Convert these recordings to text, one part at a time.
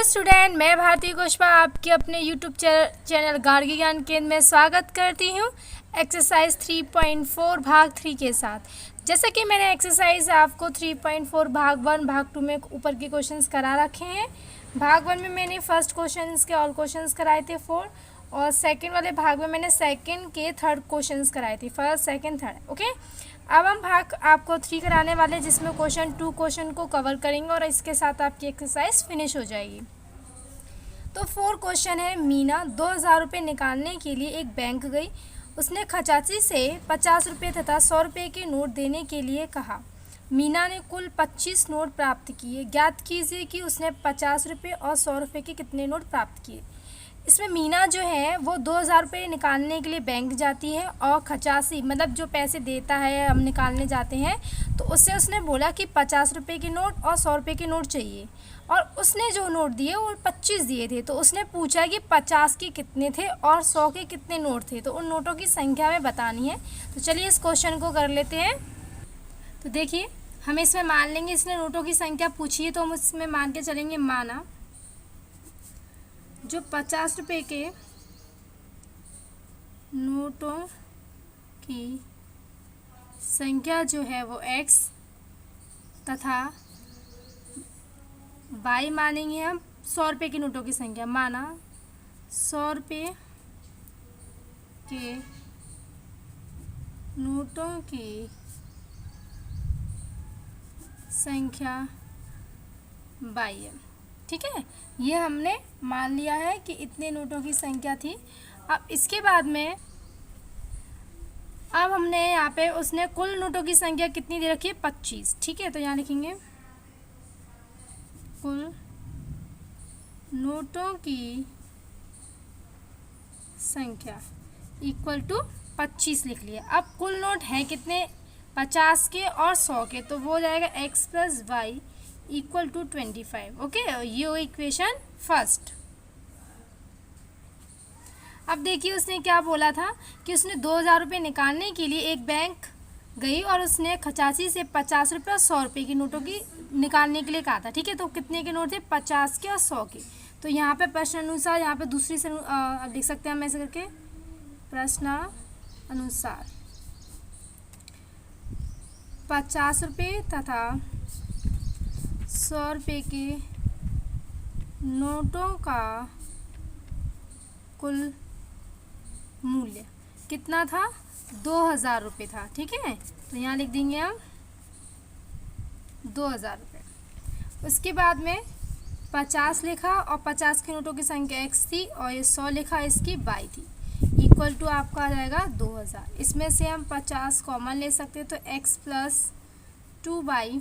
Student, मैं भारती कुशवा आपके अपने यूट्यूब चैनल गार्गी ज्ञान केंद्र में स्वागत करती हूँ एक्सरसाइज 3.4 भाग 3 के साथ। जैसा कि मैंने एक्सरसाइज आपको 3.4 भाग 1 भाग 2 में ऊपर के क्वेश्चंस करा रखे हैं। भाग 1 में मैंने फर्स्ट क्वेश्चंस के ऑल क्वेश्चंस कराए थे 4, और सेकंड वाले भाग में मैंने सेकंड के थर्ड क्वेश्चंस कराए थे, फर्स्ट सेकंड थर्ड। ओके, अब हम भाग आपको 3 कराने वाले जिसमें क्वेश्चन 2 क्वेश्चन को कवर करेंगे और इसके साथ आपकी एक्सरसाइज फिनिश हो जाएगी। तो 4 क्वेश्चन है। मीना 2000 रुपये निकालने के लिए एक बैंक गई। उसने खचाची से 50 रुपये तथा 100 रुपये के नोट देने के लिए कहा। मीना ने कुल 25 नोट प्राप्त किए। ज्ञात कीजिए कि उसने 50 रुपये और 100 रुपये के कितने नोट प्राप्त किए। इसमें मीना जो है वो 2000 रुपये निकालने के लिए बैंक जाती है और खचासी मतलब जो पैसे देता है, हम निकालने जाते हैं, तो उससे उसने बोला कि 50 रुपये के नोट और 100 रुपये के नोट चाहिए, और उसने जो नोट दिए वो 25 दिए थे। तो उसने पूछा कि 50 के कितने थे और 100 के कितने नोट थे, तो उन नोटों की संख्या में बतानी है। तो चलिए इस क्वेश्चन को कर लेते हैं। तो देखिए, हम इसमें मान लेंगे, इसने नोटों की संख्या पूछी है तो हम इसमें मान के चलेंगे माना जो 50 रुपये के नोटों की संख्या जो है वो x तथा y मानेंगे हम 100 रुपये के नोटों की संख्या। माना 100 रुपये के नोटों की संख्या y है। ठीक है, ये हमने मान लिया है कि इतने नोटों की संख्या थी। अब इसके बाद में अब हमने यहाँ पे उसने कुल नोटों की संख्या कितनी दे रखी है, 25। ठीक है, तो यहाँ लिखेंगे कुल नोटों की संख्या इक्वल टू 25 लिख लिया। अब कुल नोट है कितने, 50 के और 100 के, तो वो हो जाएगा x plus y equal to 25। Okay, ये इक्वेशन फर्स्ट। अब देखिए उसने क्या बोला था कि उसने 2000 रुपये निकालने के लिए एक बैंक गई और उसने खचासी से 50 रुपये और 100 रुपये की नोटों की निकालने के लिए कहा था। ठीक है, तो कितने के नोट थे, 50 के और 100 के। तो यहाँ पे प्रश्न अनुसार, यहाँ पे दूसरी से अब लिख सकते हैं हम ऐसे करके, प्रश्न अनुसार 50 रुपये तथा 100 रुपये के नोटों का कुल मूल्य कितना था, 2000 रुपये था। ठीक है, तो यहाँ लिख देंगे हम 2000 रुपये। उसके बाद में 50 लिखा और 50 के नोटों की संख्या x थी, और ये 100 लिखा, इसकी y थी, इक्वल टू आपका आ जाएगा 2000। इसमें से हम 50 कॉमन ले सकते हैं, तो x plus 2y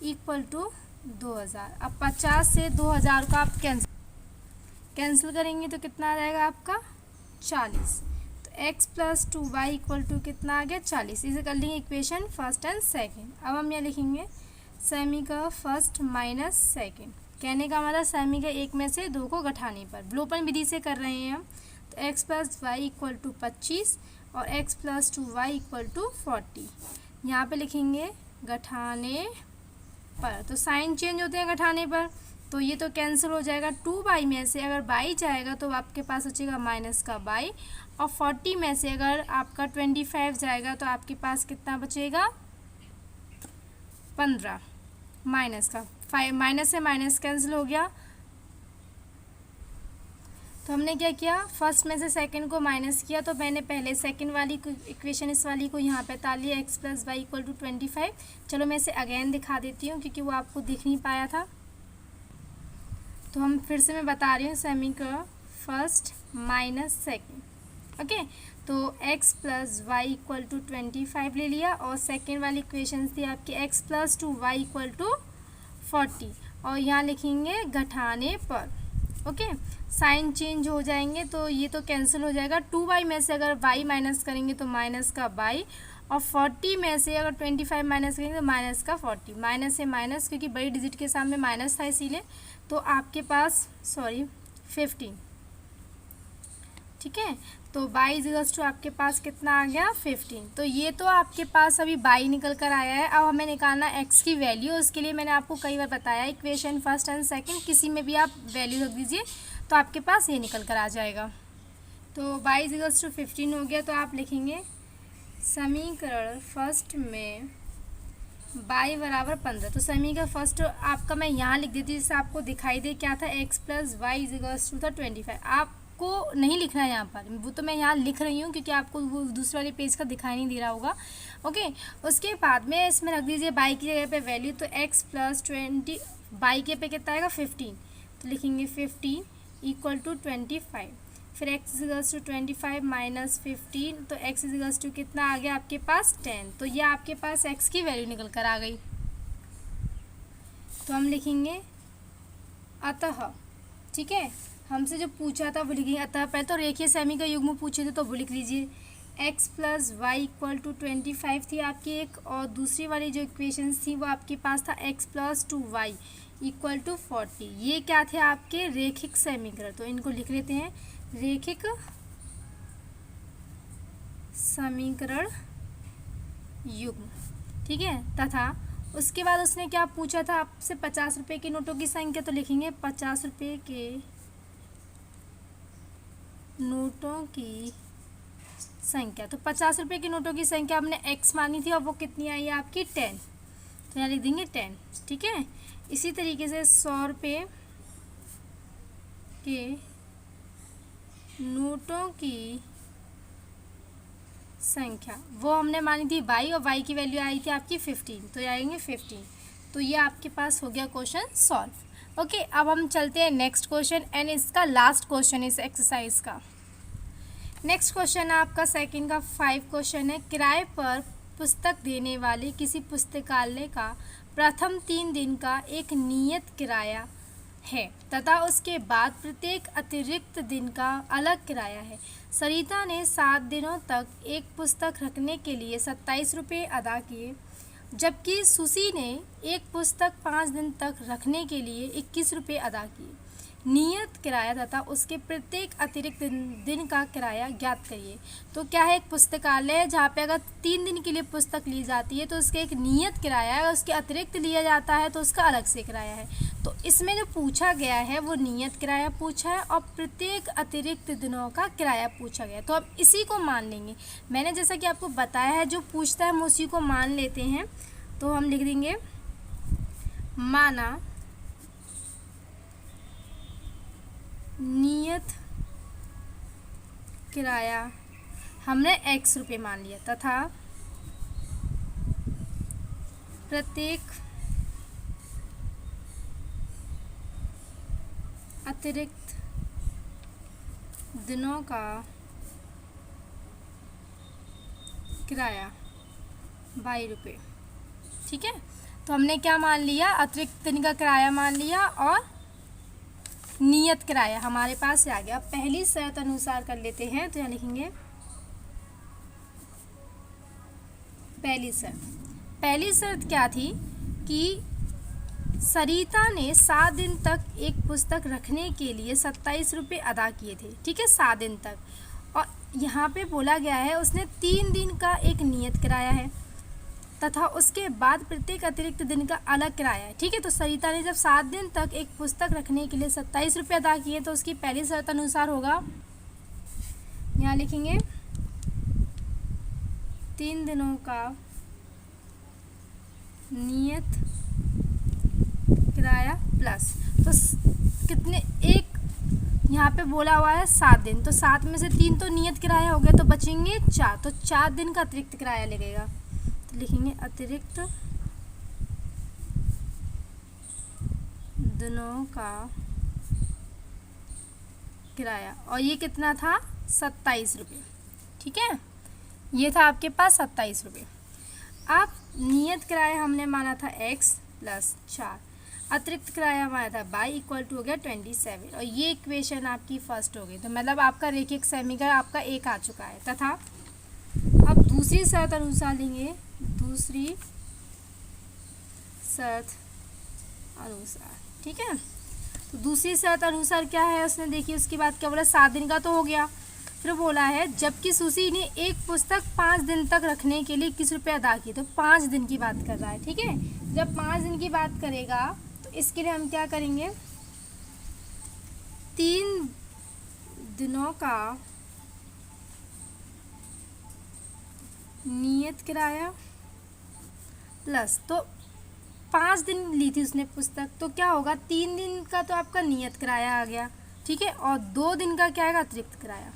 equal to 2000। अब 50 से 2000 का आप कैंसिल करेंगे तो कितना आ जाएगा आपका, 40। तो x plus 2y equal to कितना आ गया, 40। इसे कर लेंगे इक्वेशन फर्स्ट एंड सेकंड। अब हम यहाँ लिखेंगे सेमी का फर्स्ट माइनस सेकंड। कहने का मतलब सेमी का एक में से दो को घटाने पर, विलोपन विधि से कर रहे हैं हम। तो x plus y equal to 25 और x plus 2y equal to 40। यहाँ पे लिखेंगे घटाने पर, तो साइन चेंज होते हैं घटाने पर, तो ये तो कैंसिल हो जाएगा। 2y में से अगर y जाएगा तो आपके पास बचेगा माइनस का y, और 40 में से अगर आपका 25 जाएगा तो आपके पास कितना बचेगा, 15 माइनस का 5। माइनस से माइनस कैंसिल हो गया। तो हमने क्या किया, फर्स्ट में से सेकंड को माइनस किया, तो मैंने पहले सेकंड वाली इक्वेशन इस वाली को यहाँ पे ताल लिया, x plus y equal to 25। चलो मैं इसे अगेन दिखा देती हूँ क्योंकि वो आपको दिख नहीं पाया था। तो हम फिर से मैं बता रही हूँ, सेमी का फर्स्ट माइनस सेकंड। ओके, तो x plus y equal to 25 ले लिया, और सेकंड वाली इक्वेशन थी आपकी x plus 2y equal to 40, और यहाँ लिखेंगे घटाने पर। ओके, साइन चेंज हो जाएंगे तो ये तो कैंसिल हो जाएगा। 2y में से अगर y माइनस करेंगे तो माइनस का y, और 40 में से अगर 25 माइनस करेंगे तो माइनस का 40। माइनस से माइनस, क्योंकि बड़ी डिजिट के सामने माइनस था इसीलिए, तो आपके पास 15 ठीक है। तो y इक्वल्स टू आपके पास कितना आ गया 15। तो ये तो आपके पास अभी y निकल कर आया है। अब हमें निकालना x की वैल्यू। उसके लिए मैंने आपको कई बार बताया, इक्वेशन फर्स्ट एंड सेकंड किसी में भी आप वैल्यू रख दीजिए तो आपके पास ये निकल कर आ जाएगा। तो y इक्वल्स टू 15 हो गया। तो आप लिखेंगे समीकरण फर्स्ट में y बराबर 15। तो समीकरण फर्स्ट आपका मैं यहाँ लिख देती हूँ जिससे आपको दिखाई दे क्या था, x plus y equals to था 25। आपको नहीं लिखना है यहाँ पर, वो तो मैं यहाँ लिख रही हूँ क्योंकि आपको वो दूसरे वाले पेज का दिखाई नहीं दे रहा होगा। ओके, उसके बाद में इसमें रख दीजिए y की जगह पे वैल्यू। तो x प्लस 20 y के पे कितना आएगा 15। तो लिखेंगे 15 इक्वल टू 25। फिर x इक्वल्स टू 25 माइनस 15। तो x इक्वल्स टू कितना आ गया आपके पास 10। तो ये आपके पास x की वैल्यू निकल कर आ गई। तो हम लिखेंगे अतः, ठीक है, हमसे जो पूछा था वो लिखेंगे अतः। पहले तो रेखीय सेमी का युग्म पूछे थे तो वो लिख लीजिए। x plus y equal to 25 थी आपकी एक, और दूसरी वाली जो इक्वेशन थी वो आपके पास था x plus 2y equal to 40। ये क्या थे आपके रेखिक समीकरण। तो इनको लिख लेते हैं रेखिक समीकरण युग्म, ठीक है। तथा उसके बाद उसने क्या पूछा था आपसे, 50 रुपये के नोटों की संख्या। तो लिखेंगे 50 रुपये के नोटों की संख्या। तो 50 रुपये के नोटों की संख्या हमने x मानी थी और वो कितनी आई है आपकी 10। तो यहाँ लिख देंगे 10, ठीक है। इसी तरीके से 100 रुपये के नोटों की संख्या वो हमने मानी थी y, और y की वैल्यू आई थी आपकी 15। तो आएंगे 15। तो ये आपके पास हो गया क्वेश्चन सॉल्व। ओके, अब हम चलते हैं नेक्स्ट क्वेश्चन एंड इसका लास्ट क्वेश्चन इस एक्सरसाइज का। नेक्स्ट क्वेश्चन आपका सेकंड का 5 क्वेश्चन है। किराए पर पुस्तक देने वाले किसी पुस्तकालय का प्रथम 3 दिन का एक नियत किराया है तथा उसके बाद प्रत्येक अतिरिक्त दिन का अलग किराया है। सरिता ने 7 दिनों तक एक पुस्तक रखने के लिए 27 रुपये अदा किए, जबकि सुसी ने एक पुस्तक 5 दिन तक रखने के लिए 21 रुपये अदा किए। नियत किराया तथा उसके प्रत्येक अतिरिक्त दिन का किराया ज्ञात करिए। तो क्या है, एक पुस्तकालय है जहाँ पे अगर 3 दिन के लिए पुस्तक ली जाती है तो उसका एक नियत किराया है, उसके अतिरिक्त लिया जाता है तो उसका अलग से किराया है। तो इसमें जो पूछा गया है वो नियत किराया पूछा है और प्रत्येक अतिरिक्त दिनों का किराया पूछा गया। तो अब इसी को मान लेंगे। मैंने जैसा कि आपको बताया है जो पूछता है हम उसी को मान लेते हैं। तो हम लिख देंगे माना नियत किराया हमने x रुपये मान लिया तथा प्रत्येक अतिरिक्त दिनों का किराया 22 रुपये, ठीक है। तो हमने क्या मान लिया, अतिरिक्त दिन का किराया मान लिया और नियत किराया हमारे पास आ गया। पहली शर्त अनुसार कर लेते हैं। तो यहाँ लिखेंगे पहली शर्त क्या थी कि सरिता ने 7 दिन तक एक पुस्तक रखने के लिए 27 रुपये अदा किए थे, ठीक है, 7 दिन तक। और यहाँ पे बोला गया है उसने 3 दिन का एक नियत किराया है तथा उसके बाद प्रत्येक अतिरिक्त दिन का अलग किराया है, ठीक है। तो सरिता ने जब 7 दिन तक एक पुस्तक रखने के लिए 27 रुपये अदा किए तो उसकी पहली शर्त अनुसार होगा, यहाँ लिखेंगे 3 दिनों का नियत किराया प्लस, तो कितने, एक यहाँ पे बोला हुआ है 7 दिन, तो 7 में से 3 तो नियत किराया हो गया तो बचेंगे 4। तो 4 दिन का अतिरिक्त किराया लगेगा। तो लिखेंगे अतिरिक्त दिनों का किराया, और ये कितना था 27 रुपये, ठीक है। ये था आपके पास 27 रुपये। अब नियत किराया हमने माना था x प्लस 4, अतिरिक्त किराया माना था y इक्वल टू हो गया 27, और ये इक्वेशन आपकी फर्स्ट हो गई। तो मतलब आपका रेखिक समीकरण आपका एक आ चुका है। तथा अब दूसरी शर्त अनुसार लेंगे, दूसरी शर्त अनुसार, ठीक है। तो दूसरी शर्त अनुसार क्या है, उसने देखिए उसके बाद क्या बोला, 7 दिन का तो हो गया, फिर बोला है जबकि सुशी ने एक पुस्तक 5 दिन तक रखने के लिए 21 रुपये अदा किए, तो 5 दिन की बात कर रहा है। ठीक है, जब 5 दिन की बात करेगा तो इसके लिए हम क्या करेंगे, 3 दिनों का नियत किराया प्लस, तो 5 दिन ली थी उसने पुस्तक, तो क्या होगा 3 दिन का तो आपका नियत किराया आ गया। ठीक है, और 2 दिन का क्या आएगा, अतिरिक्त किराया।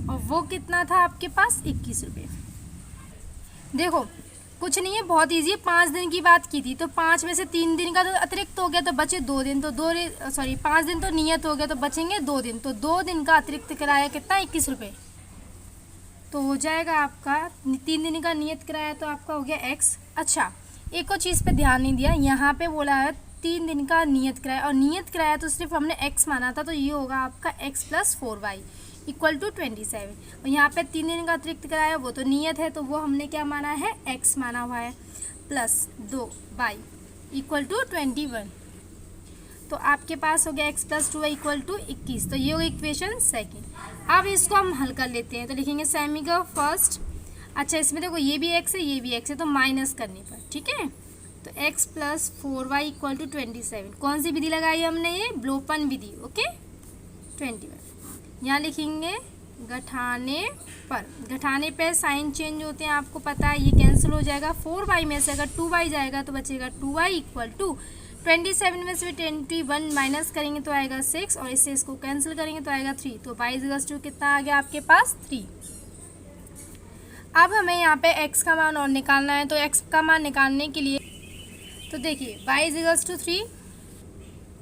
और वो कितना था आपके पास, 21 रुपये। देखो कुछ नहीं है, बहुत इजी है। 5 दिन की बात की थी तो 5 में से 3 दिन का तो अतिरिक्त हो गया, तो बचे 2 दिन, तो 5 दिन तो नियत हो गया, तो बचेंगे 2 दिन, तो 2 दिन का अतिरिक्त किराया कितना, 21 रुपये। तो हो जाएगा आपका 3 दिन का नियत किराया, तो आपका हो गया x। अच्छा, एक और चीज़ पे ध्यान नहीं दिया, यहाँ पे बोला है 3 दिन का नियत किराया, और नियत किराया तो सिर्फ हमने x माना था, तो ये होगा आपका x + 4y = 27। और यहाँ पे 3 दिन का अतिरिक्त किराया वो तो नियत है, तो वो हमने क्या माना है, x माना हुआ है, प्लस 2y = 21। तो आपके पास हो गया x + 2y = 21। तो ये होगा इक्वेशन सेकेंड। अब इसको हम हल कर लेते हैं, तो लिखेंगे सेमी का फर्स्ट। अच्छा, इसमें देखो ये भी x है, ये भी x है, तो माइनस करने पर, ठीक है, तो x + 4y = 27। कौन सी विधि लगाई हमने, ये ब्लोपन विधि। ओके, 21 यहाँ लिखेंगे घटाने पर साइन चेंज होते हैं, आपको पता है, ये कैंसिल हो जाएगा। 4y में से अगर 2y जाएगा तो बचेगा 2y = 27 में से 21 माइनस करेंगे तो आएगा 6, और इससे इसको कैंसिल करेंगे तो आएगा 3, तो y = कितना आ गया आपके पास, 3। अब हमें यहाँ पे x का मान और निकालना है, तो x का मान निकालने के लिए तो देखिए y = 3,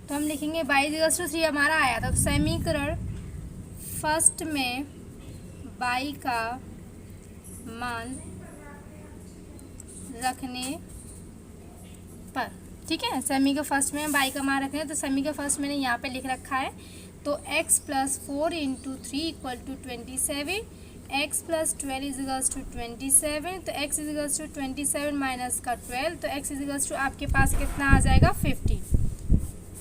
तो हम लिखेंगे y = 3 हमारा आया था, तो समीकरण फर्स्ट में y का मान रखने पर, ठीक है, सेमी के फर्स्ट में y का मान रखना है, तो सेमी के फर्स्ट मैंने यहाँ पे लिख रखा है, तो x + 4 × 3 = 27, x + 12 = 27, तो x = 27 माइनस का 12, तो x = आपके पास कितना आ जाएगा, 50।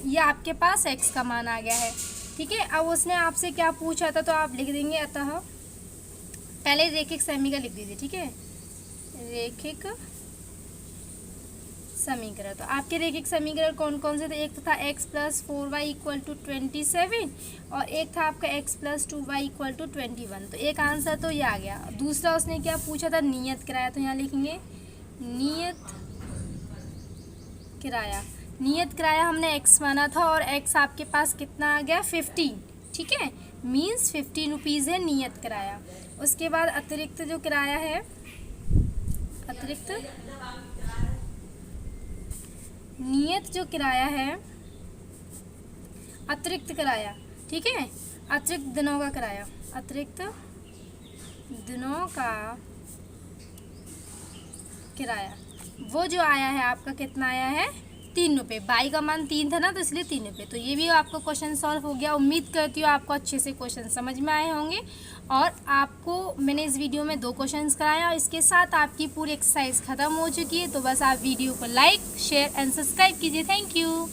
ये आपके पास x का मान आ गया है। ठीक है, अब उसने आपसे क्या पूछा था, तो आप लिख देंगे, अतः पहले रेखिक समीकरण लिख दीजिए। ठीक है, रेखिक समीकरण, तो आपके रेखिक समीकरण कौन कौन से थे, एक तो था x + 4y = 27, और एक था आपका x + 2y = 21, तो एक आंसर तो ये आ गया। दूसरा उसने क्या पूछा था, नियत किराया, तो यहाँ लिखेंगे नियत किराया। नियत किराया हमने x माना था, और x आपके पास कितना आ गया, 15। ठीक है, मीन्स 15 रुपीज़ है नियत किराया। उसके बाद अतिरिक्त जो किराया है, नियत जो किराया है, अतिरिक्त किराया, ठीक है, अतिरिक्त दिनों का किराया, अतिरिक्त दिनों का किराया, वो जो आया है आपका कितना आया है, 3 रुपये। y का मान 3 था ना, तो इसलिए 3 रुपये। तो ये भी आपका क्वेश्चन सॉल्व हो गया। उम्मीद करती हूँ आपको अच्छे से क्वेश्चन समझ में आए होंगे, और आपको मैंने इस वीडियो में 2 क्वेश्चंस कराए, और इसके साथ आपकी पूरी एक्सरसाइज ख़त्म हो चुकी है। तो बस आप वीडियो को लाइक, शेयर एंड सब्सक्राइब कीजिए। Thank you.